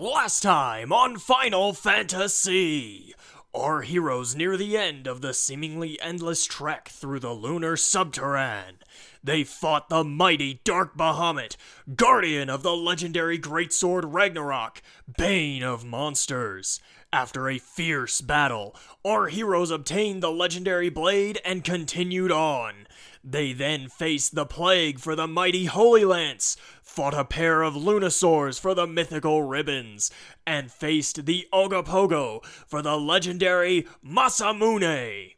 Last time on Final Fantasy! Our heroes near the end of the seemingly endless trek through the lunar subterrane. They fought the mighty Dark Bahamut, guardian of the legendary greatsword Ragnarok, bane of monsters. After a fierce battle, our heroes obtained the legendary blade and continued on. They then faced the plague for the mighty Holy Lance, fought a pair of Lunasaurs for the mythical ribbons, and faced the Ogopogo for the legendary Masamune.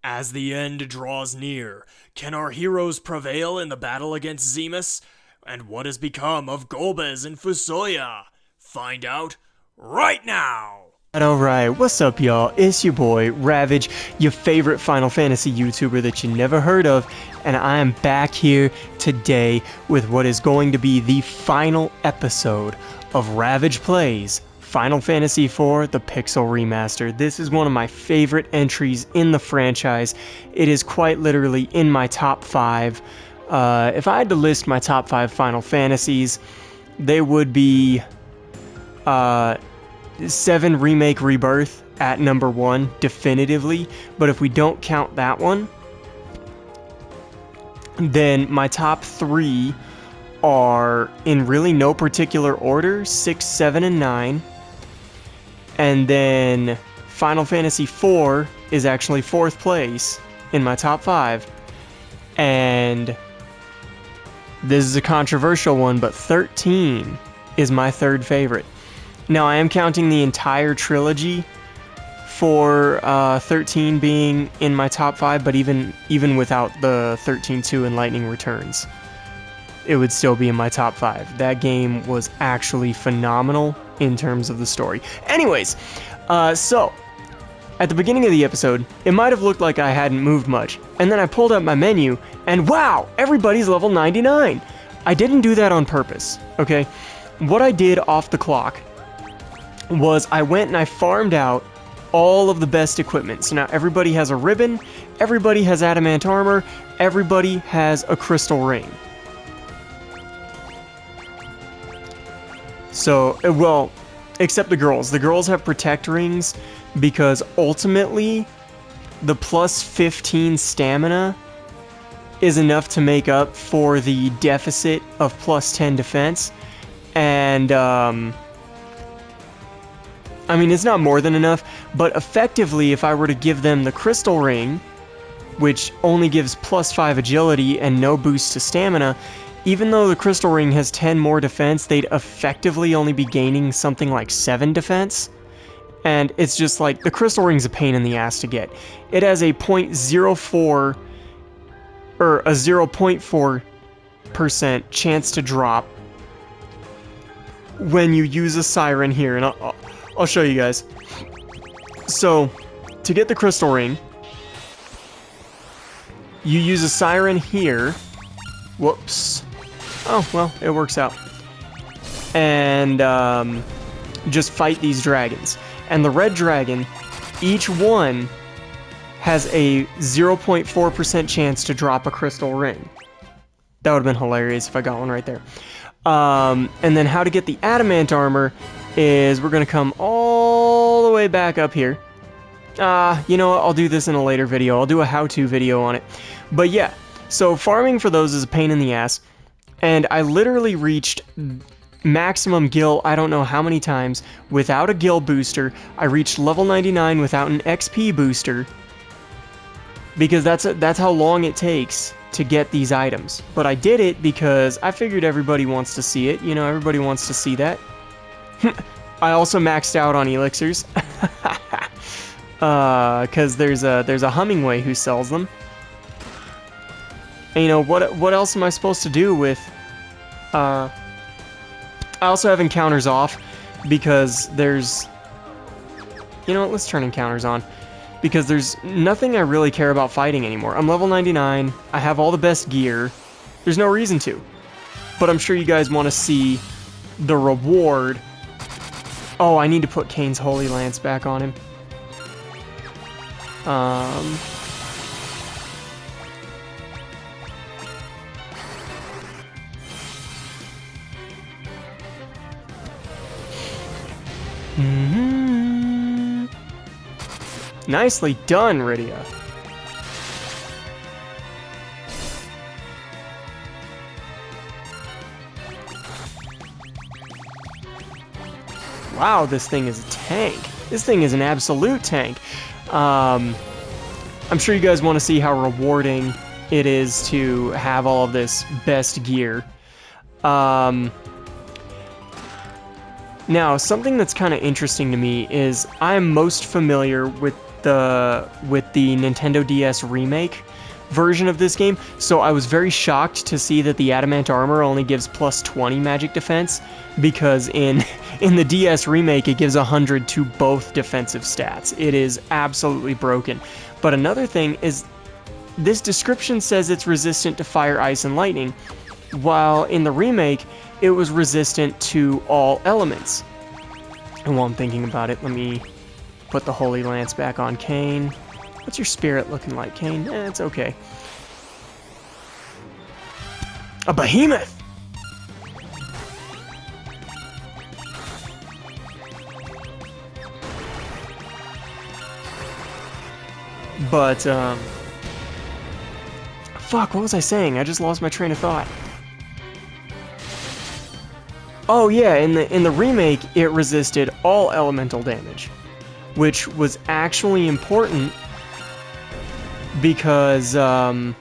As the end draws near, can our heroes prevail in the battle against Zemus? And what has become of Golbez and Fusoya? Find out right now! Alright, what's up y'all? It's your boy, Ravage, your favorite Final Fantasy YouTuber that you never heard of, and I am back here today with what is going to be the final episode of Ravage Plays Final Fantasy IV, the Pixel Remaster. This is one of my favorite entries in the franchise. It is quite literally in my top 5. If I had to list my top 5 Final Fantasies, they would be 7 Remake Rebirth at number 1, definitively, but if we don't count that one, then my top 3 are in really no particular order, 6, 7, and 9, and then Final Fantasy IV is actually 4th place in my top 5, and this is a controversial one, but 13 is my 3rd favorite. Now, I am counting the entire trilogy for 13 being in my top 5, but even without the 13-2 and Lightning Returns, it would still be in my top 5. That game was actually phenomenal in terms of the story. Anyways, so, at the beginning of the episode, it might have looked like I hadn't moved much, and then I pulled up my menu, and wow, everybody's level 99! I didn't do that on purpose, okay? What I did off the clock was I went and I farmed out all of the best equipment. So now everybody has a ribbon, everybody has adamant armor, everybody has a crystal ring. So, well, except the girls. The girls have protect rings because ultimately the plus 15 stamina is enough to make up for the deficit of plus 10 defense. And, I mean, it's not more than enough, but effectively, if I were to give them the crystal ring, which only gives plus 5 agility and no boost to stamina, even though the crystal ring has 10 more defense, they'd effectively only be gaining something like 7 defense. And it's just like, the crystal ring's a pain in the ass to get. It has a 0.04, or a 0.4% chance to drop when you use a siren here, and I'll show you guys. So, to get the crystal ring, you use a siren here. Whoops. Oh, well, it works out. And just fight these dragons. And the red dragon, each one has a 0.4% chance to drop a crystal ring. That would have been hilarious if I got one right there. And then how to get the adamant armor is we're going to come all the way back up here. You know what, I'll do this in a later video. I'll do a how-to video on it. But yeah, so farming for those is a pain in the ass. And I literally reached maximum gil, I don't know how many times, without a gil booster. I reached level 99 without an XP booster. Because that's how long it takes to get these items. But I did it because I figured everybody wants to see it. You know, everybody wants to see that. I also maxed out on elixirs. Because there's a Hummingway who sells them. And you know, what else am I supposed to do with... I also have encounters off because there's... You know what, let's turn encounters on. Because there's nothing I really care about fighting anymore. I'm level 99, I have all the best gear. There's no reason to. But I'm sure you guys want to see the reward. Oh, I need to put Kane's Holy Lance back on him. Mm-hmm. Nicely done, Rydia. Wow, this thing is a tank. This thing is an absolute tank. I'm sure you guys want to see how rewarding it is to have all of this best gear. Now, something that's kind of interesting to me is I'm most familiar with the Nintendo DS remake version of this game, so I was very shocked to see that the adamant armor only gives plus 20 magic defense, because in the DS remake it gives 100 to both defensive stats. It is absolutely broken. But another thing is, this description says it's resistant to fire, ice, and lightning, while in the remake it was resistant to all elements. And while I'm thinking about it, let me put the Holy Lance back on Kain. What's your spirit looking like, Kain? It's okay. A behemoth! But, fuck, what was I saying? I just lost my train of thought. Oh yeah, in the remake, it resisted all elemental damage, which was actually important because I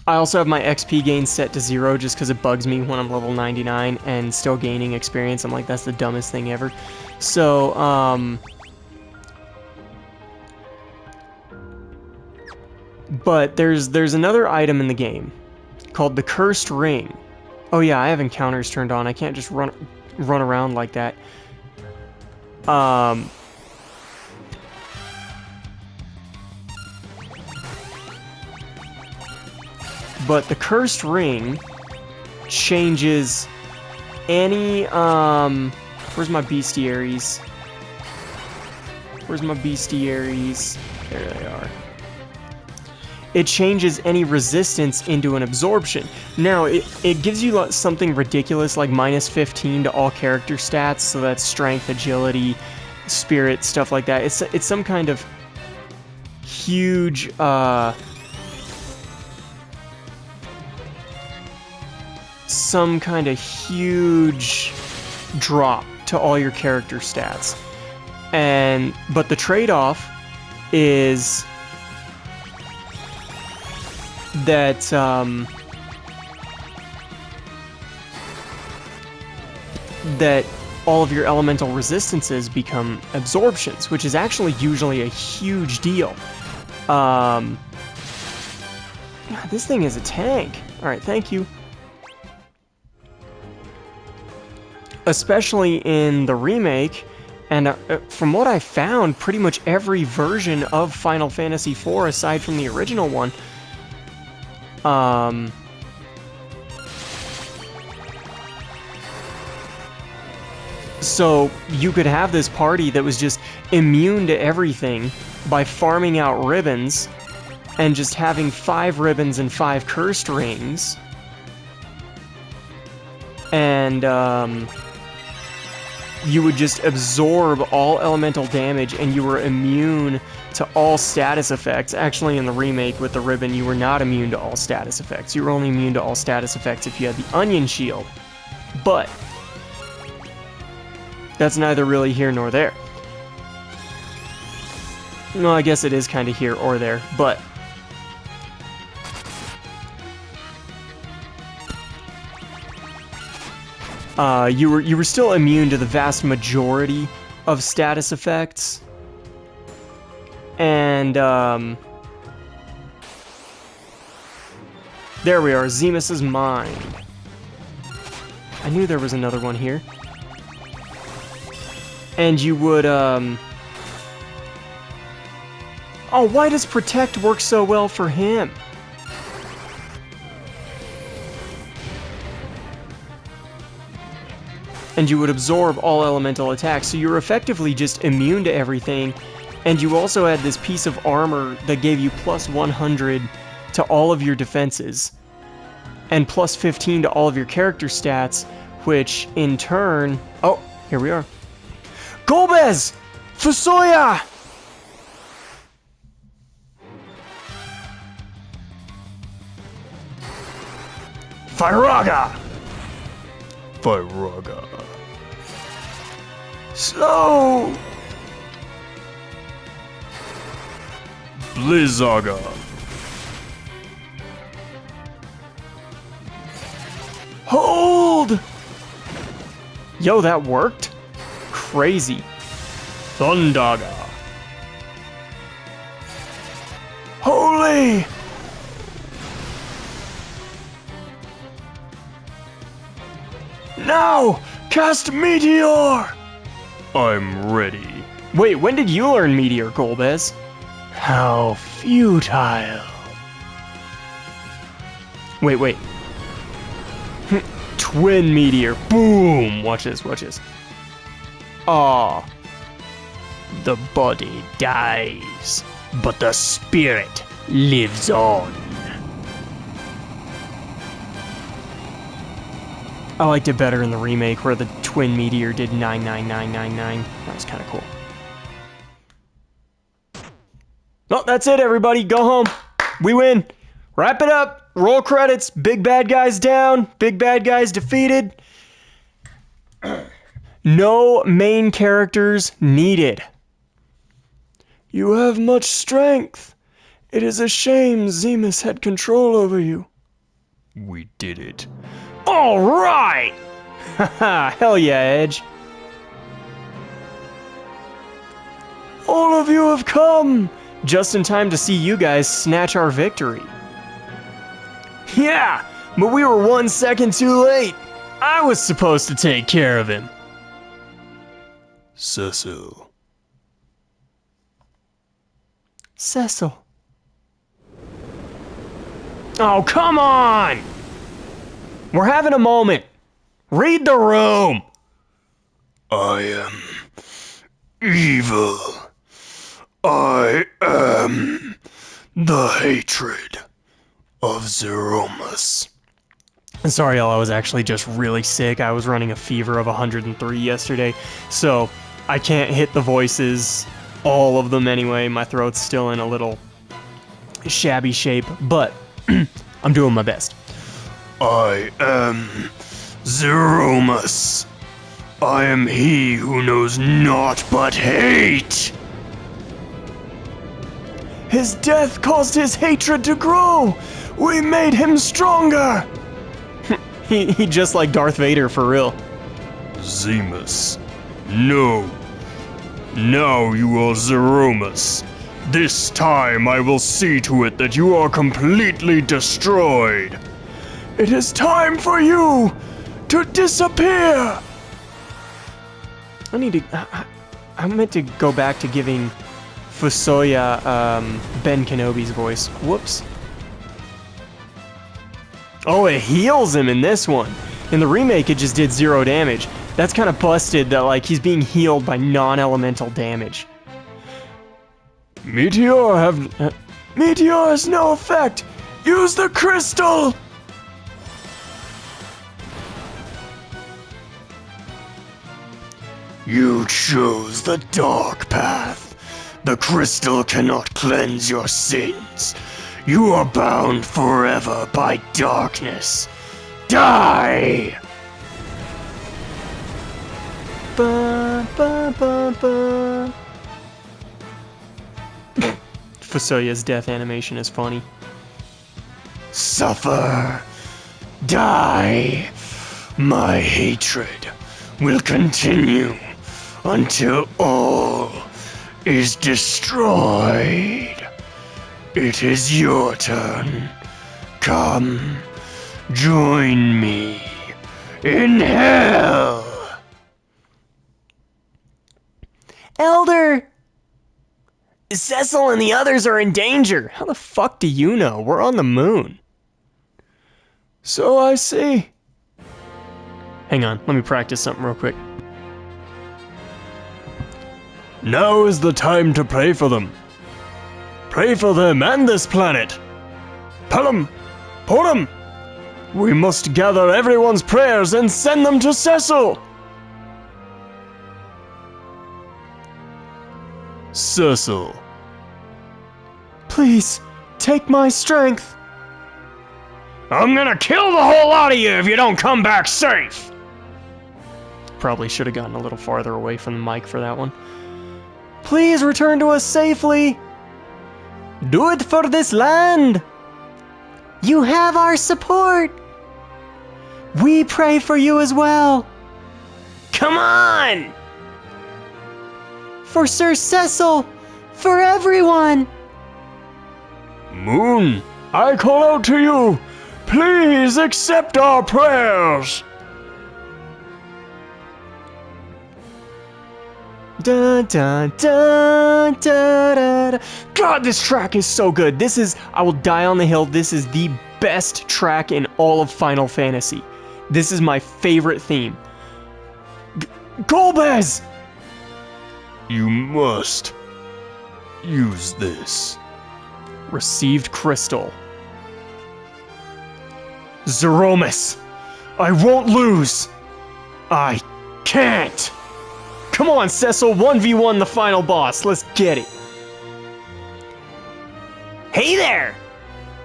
also have my XP gain set to 0 just because it bugs me when I'm level 99 and still gaining experience. I'm like, that's the dumbest thing ever. So, but there's another item in the game called the Cursed Ring. Oh yeah, I have encounters turned on. I can't just run around like that. But the Cursed Ring changes any, where's my bestiaries? Where's my bestiaries? There they are. It changes any resistance into an absorption. Now, it gives you something ridiculous like minus 15 to all character stats, so that's strength, agility, spirit, stuff like that. It's some kind of huge, drop to all your character stats. But the trade-off is that that all of your elemental resistances become absorptions, which is actually usually a huge deal. God, this thing is a tank. Alright, thank you. Especially in the remake, and from what I found, pretty much every version of Final Fantasy IV aside from the original one, so you could have this party that was just immune to everything by farming out ribbons and just having 5 ribbons and 5 cursed rings, and you would just absorb all elemental damage and you were immune to all status effects. Actually, in the remake with the ribbon, you were not immune to all status effects. You were only immune to all status effects if you had the Onion Shield. But that's neither really here nor there. No, I guess it is kind of here or there, but you were still immune to the vast majority of status effects. And there we are, Zemus's Mind. I knew there was another one here. And you would oh, why does Protect work so well for him? And you would absorb all elemental attacks, so you're effectively just immune to everything. And you also had this piece of armor that gave you plus 100 to all of your defenses, and plus 15 to all of your character stats, which in turn... Oh, here we are. Golbez! Fusoya! Firaga! Firaga. Slow! Blizzaga. Hold! Yo, that worked? Crazy. Thundaga. Holy! Now! Cast Meteor! I'm ready. Wait, when did you learn Meteor, Golbez? How futile. Wait. Twin Meteor. Boom! Watch this, watch this. Aw. The body dies, but the spirit lives on. I liked it better in the remake where the Twin Meteor did 99999. That was kind of cool. Well, that's it, everybody. Go home. We win. Wrap it up. Roll credits. Big bad guys down. Big bad guys defeated. No main characters needed. You have much strength. It is a shame Zemus had control over you. We did it. All right! Haha, hell yeah, Edge. All of you have come! Just in time to see you guys snatch our victory. Yeah, but we were 1 second too late. I was supposed to take care of him. Cecil. Cecil. Oh, come on! We're having a moment. Read the room. I am evil. I am the hatred of Zemus. Sorry, y'all, I was actually just really sick. I was running a fever of 103 yesterday, so I can't hit the voices, all of them anyway. My throat's still in a little shabby shape, but I'm doing my best. I am Zemus. I am he who knows naught but hate. His death caused his hatred to grow. We made him stronger. he just like Darth Vader for real. Zemus. No. Now you are Zeromus. This time I will see to it that you are completely destroyed. It is time for you to disappear. I meant to go back to giving Fusoya Ben Kenobi's voice. Whoops. Oh, it heals him in this one. In the remake, it just did 0 damage. That's kind of busted that, like, he's being healed by non-elemental damage. Meteor has no effect. Use the crystal. You chose the dark path. The crystal cannot cleanse your sins. You are bound forever by darkness. Die! Ba, ba, ba, ba. Fusoya's death animation is funny. Suffer. Die. My hatred will continue until all is destroyed. It is your turn. Come, join me in hell. Elder! Cecil and the others are in danger. How the fuck do you know? We're on the moon. So I see. Hang on, let me practice something real quick. Now is the time to pray for them. Pray for them and this planet. Pelham, Porham. We must gather everyone's prayers and send them to Cecil. Cecil. Please, take my strength. I'm gonna kill the whole lot of you if you don't come back safe! Probably should have gotten a little farther away from the mic for that one. Please return to us safely. Do it for this land. You have our support. We pray for you as well. Come on! For Sir Cecil, for everyone. Moon, I call out to you. Please accept our prayers. Dun, dun, dun, dun, dun, dun. God, this track is so good. This is, I will die on the hill. This is the best track in all of Final Fantasy. This is my favorite theme. Golbez! You must use this. Received crystal. Zemus, I won't lose. I can't. Come on, Cecil, 1v1 the final boss. Let's get it. Hey there!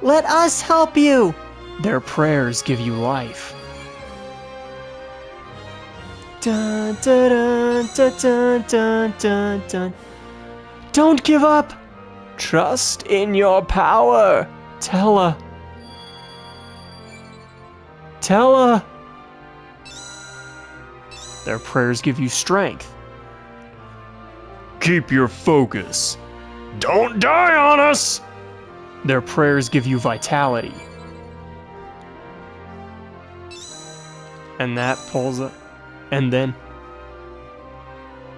Let us help you. Their prayers give you life. Dun, dun, dun, dun, dun, dun, dun. Don't give up. Trust in your power. Tella. Tella. Their prayers give you strength. Keep your focus. Don't die on us! Their prayers give you vitality. And that pulls up. And then...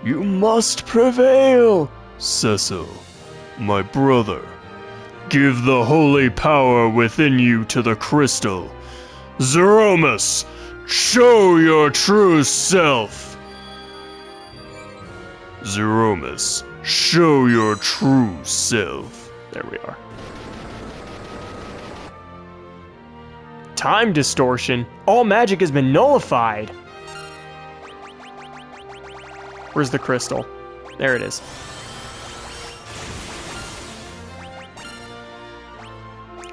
You must prevail, Cecil, my brother. Give the holy power within you to the crystal. Zemus, show your true self. Zemus, show your true self. There we are. Time distortion. All magic has been nullified. Where's the crystal? There it is.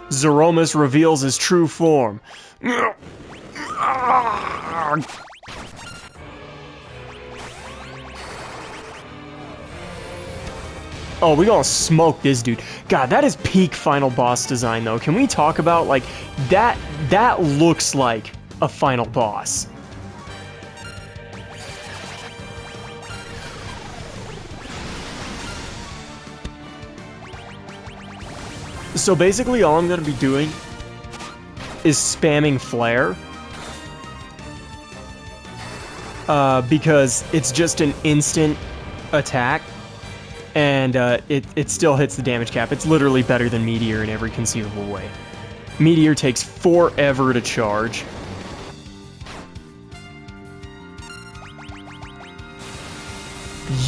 Zemus reveals his true form. Oh, we gonna smoke this dude. God, that is peak final boss design though. Can we talk about like that? That looks like a final boss. So basically all I'm gonna be doing is spamming flare. Because it's just an instant attack. And it still hits the damage cap. It's literally better than Meteor in every conceivable way. Meteor takes forever to charge.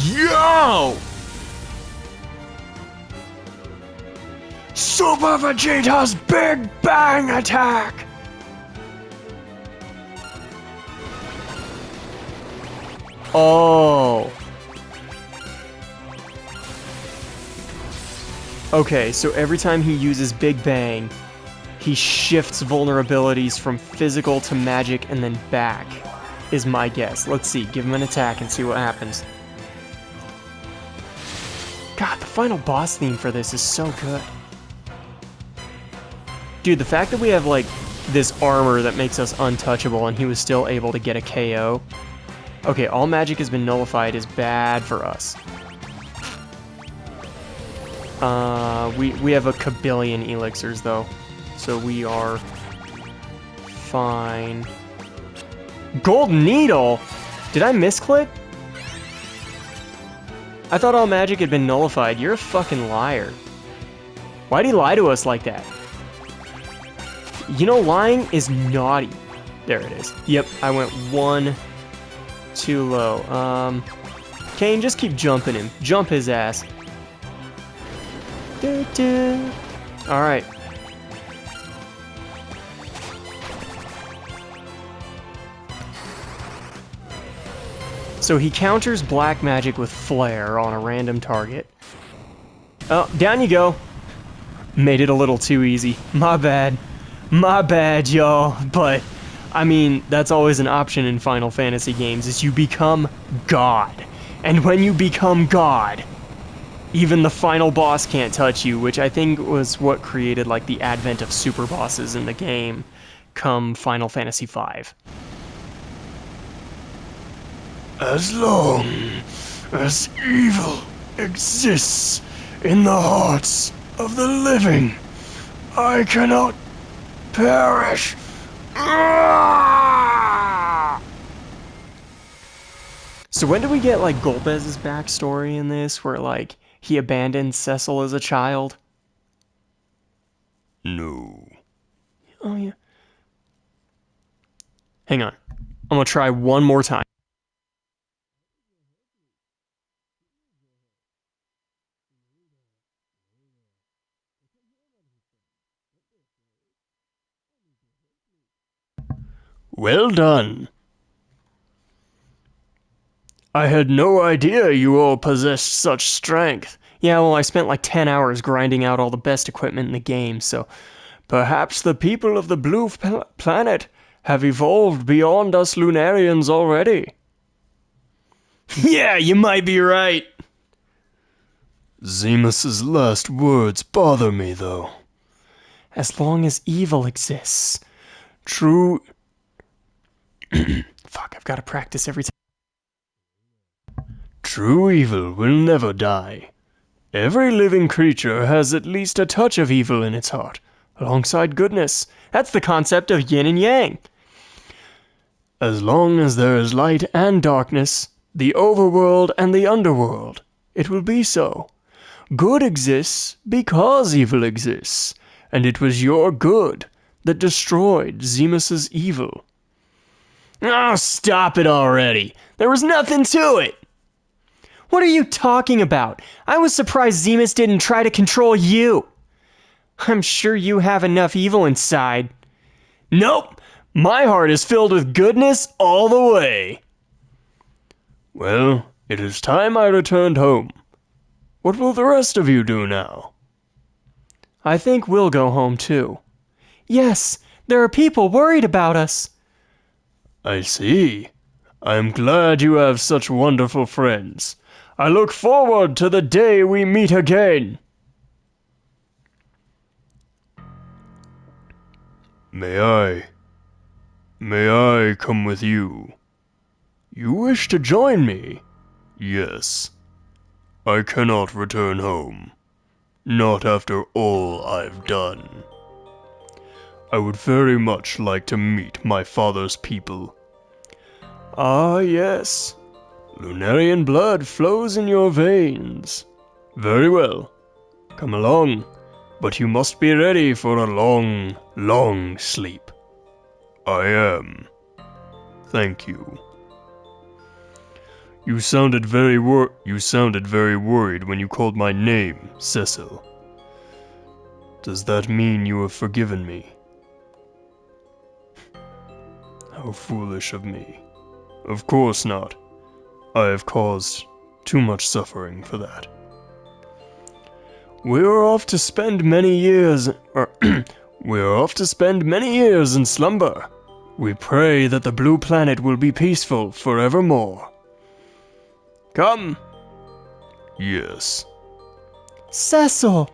Yo! Super Vegeta's Big Bang Attack! Oh. Okay, so every time he uses Big Bang, he shifts vulnerabilities from physical to magic and then back, is my guess. Let's see, give him an attack and see what happens. God, the final boss theme for this is so good. Dude, the fact that we have, like, this armor that makes us untouchable and he was still able to get a KO. Okay, all magic has been nullified is bad for us. We have a kabillion elixirs though, so we are fine. Gold needle? Did I misclick? I thought all magic had been nullified. You're a fucking liar. Why'd he lie to us like that? You know, lying is naughty. There it is. Yep, I went one too low. Kane, just keep jumping him. Jump his ass. Alright. So he counters black magic with flare on a random target. Oh, down you go. Made it a little too easy. My bad. My bad, y'all. But, I mean, that's always an option in Final Fantasy games, is you become God. And when you become God, even the final boss can't touch you, which I think was what created, like, the advent of super bosses in the game come Final Fantasy V. As long as evil exists in the hearts of the living, I cannot perish. So when do we get, like, Golbez's backstory in this, where, like, he abandoned Cecil as a child? No. Oh, yeah. Hang on. I'm gonna try one more time. Well done. I had no idea you all possessed such strength. Yeah, well, I spent like 10 hours grinding out all the best equipment in the game, so... Perhaps the people of the blue planet have evolved beyond us Lunarians already. Yeah, you might be right. Zemus's last words bother me, though. As long as evil exists. True... Fuck, I've got to practice every time. True evil will never die. Every living creature has at least a touch of evil in its heart, alongside goodness. That's the concept of yin and yang. As long as there is light and darkness, the overworld and the underworld, it will be so. Good exists because evil exists, and it was your good that destroyed Zemus's evil. Oh, stop it already. There was nothing to it. What are you talking about? I was surprised Zemus didn't try to control you. I'm sure you have enough evil inside. Nope, my heart is filled with goodness all the way. Well, it is time I returned home. What will the rest of you do now? I think we'll go home too. Yes, there are people worried about us. I see. I'm glad you have such wonderful friends. I look forward to the day we meet again. May I come with you? You wish to join me? Yes. I cannot return home. Not after all I've done. I would very much like to meet my father's people. Ah, yes. Lunarian blood flows in your veins. Very well. Come along, but you must be ready for a long, long sleep. I am. Thank you. You sounded very worried when you called my name, Cecil. Does that mean you have forgiven me? How foolish of me. Of course not. I have caused too much suffering for that. We are off to spend many years in slumber. We pray that the blue planet will be peaceful forevermore. Come. Yes. Cecil!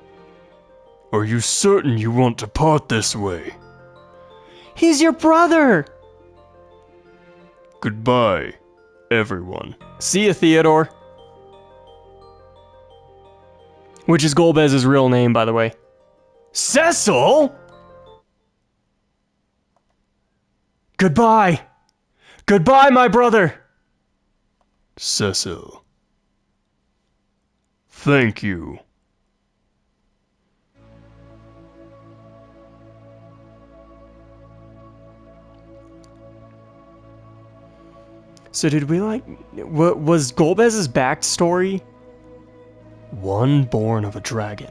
Are you certain you want to part this way? He's your brother! Goodbye, everyone. See ya, Theodore. Which is Golbez's real name, by the way. Cecil? Goodbye! Goodbye, my brother! Cecil. Thank you. So did we what was Golbez's backstory? One born of a dragon.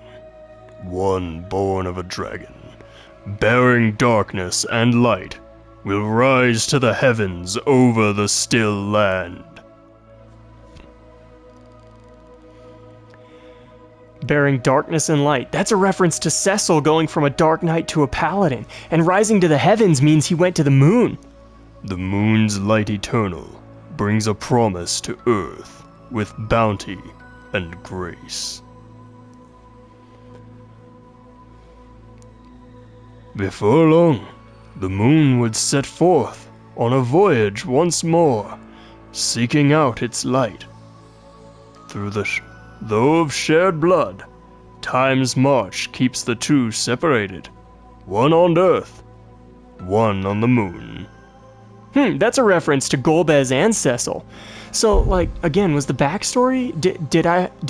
One born of a dragon, bearing darkness and light, will rise to the heavens over the still land. bearing darkness and light. That's a reference to Cecil going from a dark knight to a paladin, and rising to the heavens means he went to the moon. The moon's light eternal brings a promise to earth with bounty and grace. Before long, the moon would set forth on a voyage once more, seeking out its light. Through though of shared blood, time's march keeps the two separated, one on Earth, one on the moon. That's a reference to Golbez and Cecil. So, like, again, was the backstory? Did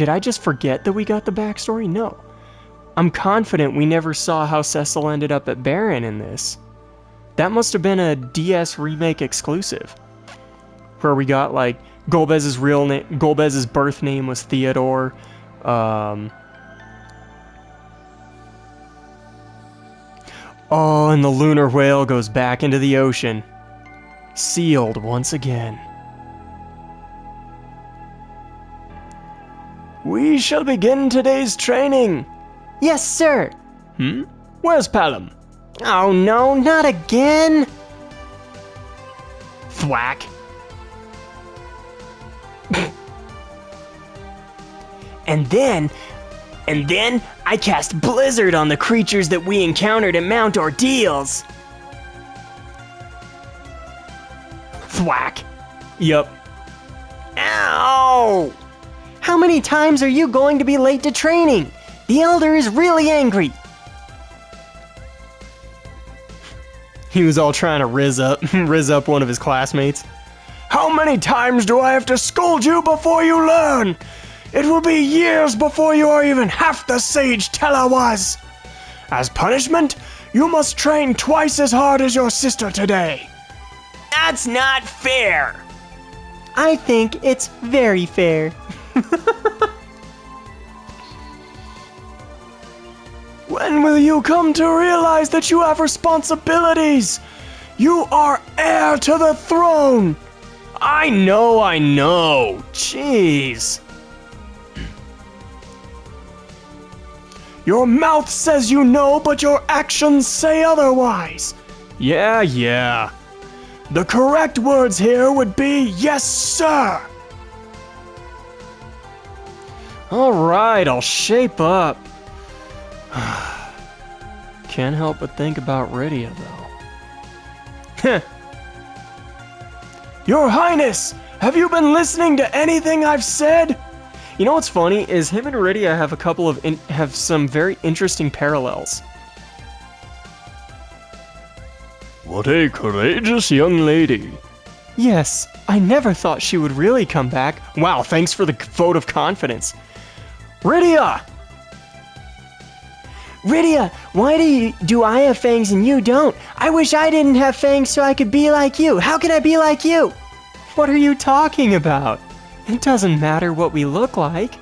I just forget that we got the backstory? No. I'm confident we never saw how Cecil ended up at Baron in this. That must have been a DS remake exclusive, where we got like Golbez's real name. Golbez's birth name was Theodore. Oh, and the lunar whale goes back into the ocean, sealed once again. We shall begin today's training. Yes, sir. Where's Palom? Oh no, not again! Thwack. And then I cast Blizzard on the creatures that we encountered at Mount Ordeals. Thwack. Yup. Ow! How many times are you going to be late to training? The Elder is really angry. He was all trying to riz up one of his classmates. How many times do I have to scold you before you learn? It will be years before you are even half the sage Tella was. As punishment, you must train twice as hard as your sister today. That's not fair. I think it's very fair. When will you come to realize that you have responsibilities? You are heir to the throne. I know. Jeez. Your mouth says you know, but your actions say otherwise. Yeah. The correct words here would be yes, sir. All right, I'll shape up. Can't help but think about Rydia, though. Your Highness, have you been listening to anything I've said? You know what's funny is him and Rydia have some very interesting parallels. What a courageous young lady. Yes, I never thought she would really come back. Wow, thanks for the vote of confidence. Rydia! Rydia, why do I have fangs and you don't? I wish I didn't have fangs so I could be like you. How can I be like you? What are you talking about? It doesn't matter what we look like.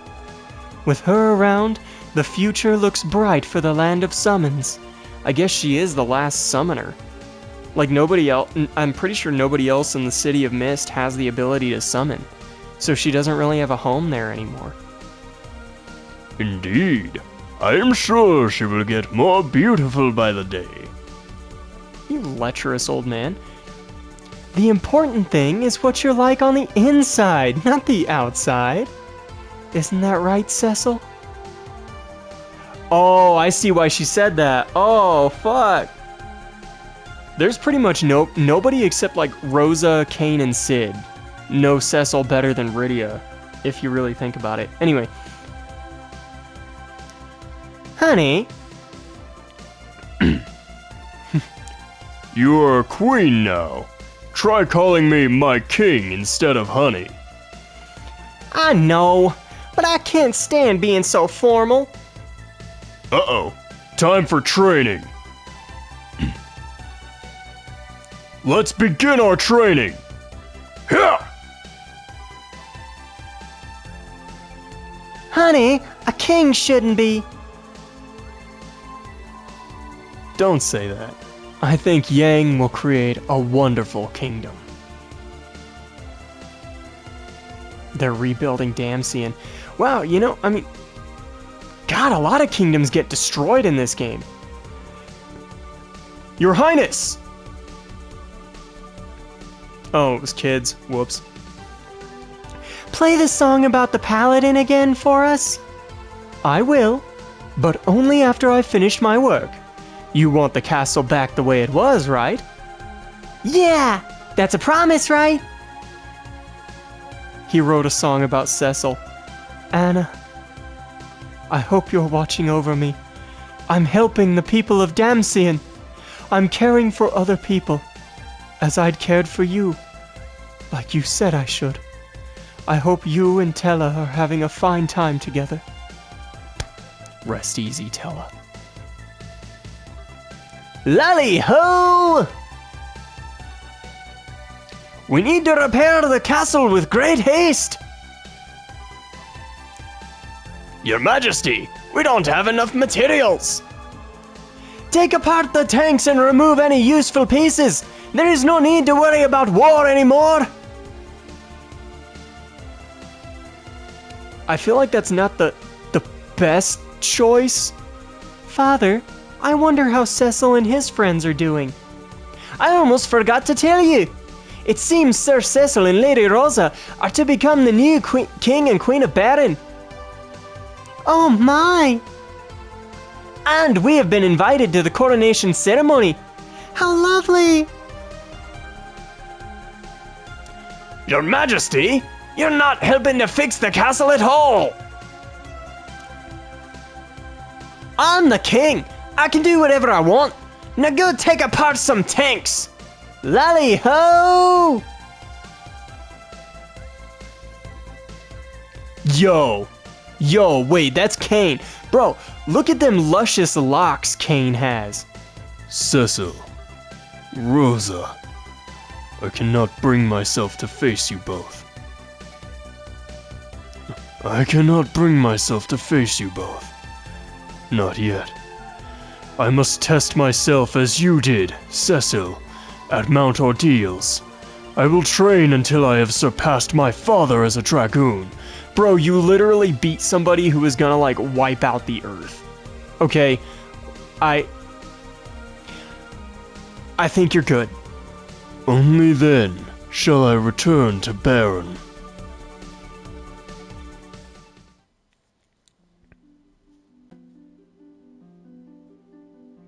With her around, the future looks bright for the land of summons. I guess she is the last summoner. Like nobody else, I'm pretty sure nobody else in the City of Mist has the ability to summon. So she doesn't really have a home there anymore. Indeed. I am sure she will get more beautiful by the day. You lecherous old man. The important thing is what you're like on the inside, not the outside. Isn't that right, Cecil? Oh, I see why she said that. Oh, fuck. There's pretty much nobody except like Rosa, Kane, and Sid know Cecil better than Rydia, if you really think about it. Anyway. Honey. You are a queen now. Try calling me my king instead of honey. I know, but I can't stand being so formal. Uh-oh. Time for training. Let's begin our training. Here! Honey, a king shouldn't be. Don't say that. I think Yang will create a wonderful kingdom. They're rebuilding Damcian. Wow, you know, I mean, God, a lot of kingdoms get destroyed in this game. Your Highness! Oh, it was kids. Whoops. Play the song about the paladin again for us? I will, but only after I finish my work. You want the castle back the way it was, right? Yeah, that's a promise, right? He wrote a song about Cecil. Anna, I hope you're watching over me. I'm helping the people of Damcian. I'm caring for other people, as I'd cared for you, like you said I should. I hope you and Tella are having a fine time together. Rest easy, Tella. Lally-ho! We need to repair the castle with great haste! Your Majesty, we don't have enough materials! Take apart the tanks and remove any useful pieces! There is no need to worry about war anymore! I feel like that's not the best choice. Father, I wonder how Cecil and his friends are doing. I almost forgot to tell you. It seems Sir Cecil and Lady Rosa are to become the new King and Queen of Baron. Oh my! And we have been invited to the coronation ceremony. How lovely! Your Majesty, you're not helping to fix the castle at all! I'm the king! I can do whatever I want! Now go take apart some tanks! Lally-ho! Yo, wait, that's Kane. Bro, look at them luscious locks Kane has. Cecil, Rosa, I cannot bring myself to face you both. I cannot bring myself to face you both. Not yet. I must test myself as you did, Cecil, at Mount Ordeals. I will train until I have surpassed my father as a dragoon. Bro, you literally beat somebody who was gonna, like, wipe out the earth. Okay, I think you're good. Only then shall I return to Baron.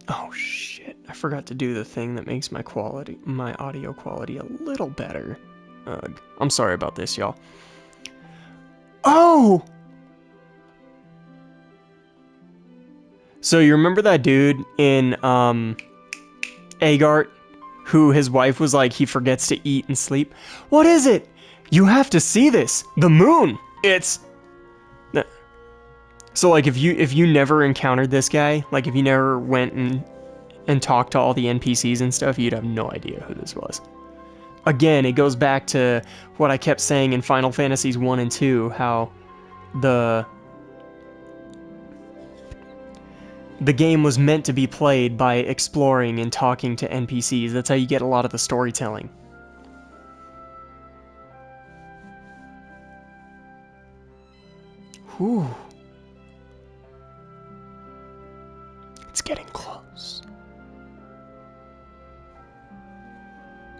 Oh shit, I forgot to do the thing that makes my audio quality a little better. Ugh, I'm sorry about this, y'all. Oh! So you remember that dude in, Agart, who his wife was like, he forgets to eat and sleep? What is it? You have to see this. The moon! It's... So like if you never encountered this guy, like if you never went and talked to all the NPCs and stuff, you'd have no idea who this was. Again, it goes back to what I kept saying in Final Fantasies 1 and 2, how the game was meant to be played by exploring and talking to NPCs. That's how you get a lot of the storytelling. Whew. It's getting close.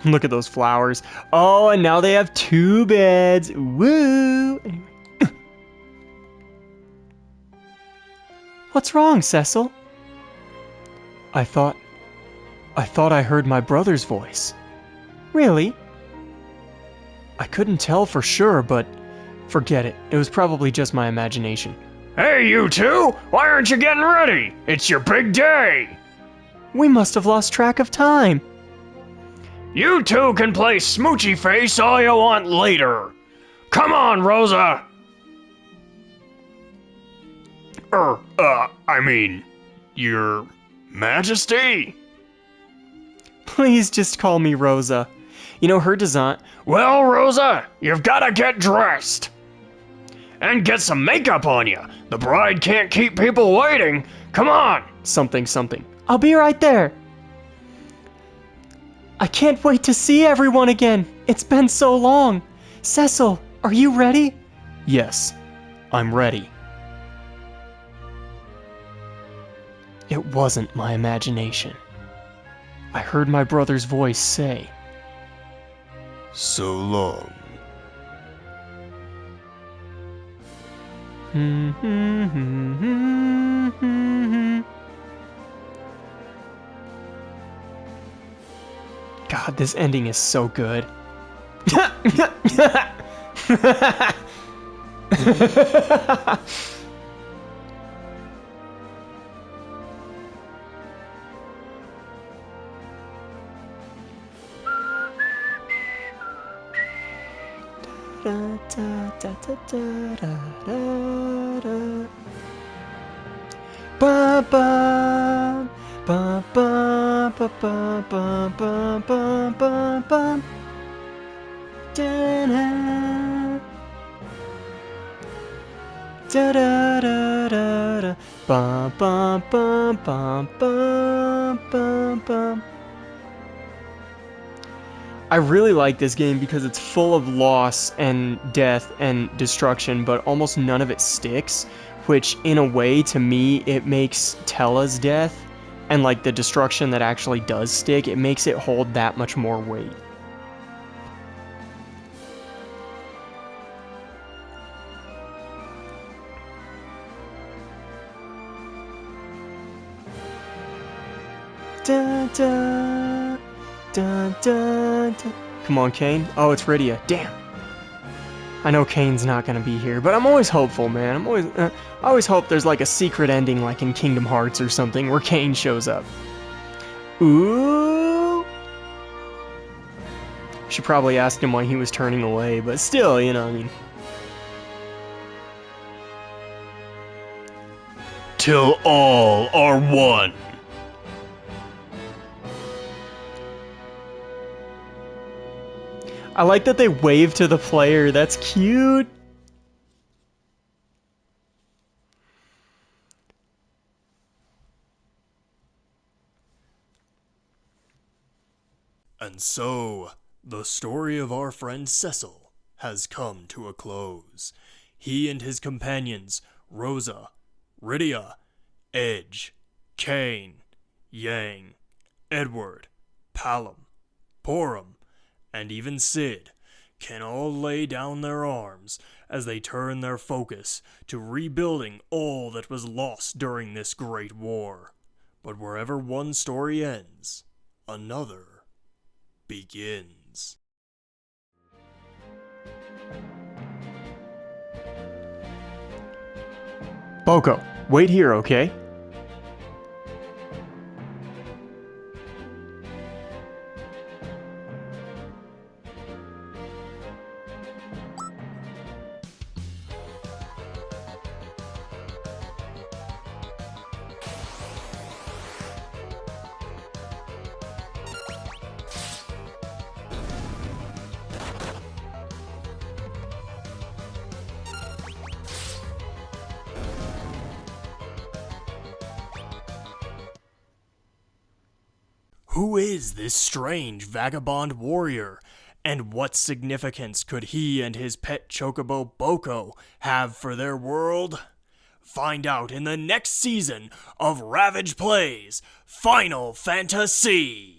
Look at those flowers. Oh, and now they have 2 beds. Woo! Anyway. What's wrong, Cecil? I thought I heard my brother's voice. Really? I couldn't tell for sure, but forget it. It was probably just my imagination. Hey, you two! Why aren't you getting ready? It's your big day! We must have lost track of time. You two can play smoochy face all you want later. Come on, Rosa! I mean, Your Majesty? Please just call me Rosa. You know, her design... Well, Rosa, you've gotta get dressed. And get some makeup on you. The bride can't keep people waiting. Come on! Something. I'll be right there. I can't wait to see everyone again. It's been so long. Cecil, are you ready? Yes, I'm ready. It wasn't my imagination. I heard my brother's voice say, So long. God, this ending is so good. Ba ba ba ba ba ba ba ba ba ba ba. Da-da. Da-da-da-da-da. Ba ba ba ba ba ba ba. I really like this game because it's full of loss and death and destruction, but almost none of it sticks, which in a way, to me, it makes Tella's death and like the destruction that actually does stick, it makes it hold that much more weight. Da, da, da, da, da. Come on, Kane. Oh, it's Rydia. Damn. I know Kane's not gonna be here, but I'm always hopeful, man. I always hope there's like a secret ending, like in Kingdom Hearts or something, where Kane shows up. Ooh. Should probably ask him why he was turning away, but still, you know, I mean. Till all are one. I like that they wave to the player. That's cute. And so, the story of our friend Cecil has come to a close. He and his companions, Rosa, Rydia, Edge, Kane, Yang, Edward, Palom, Porum, and even Sid, can all lay down their arms as they turn their focus to rebuilding all that was lost during this great war. But wherever one story ends, another begins. Boko, wait here, okay? Who is this strange vagabond warrior? And what significance could he and his pet chocobo Boko have for their world? Find out in the next season of Ravage Plays Final Fantasy!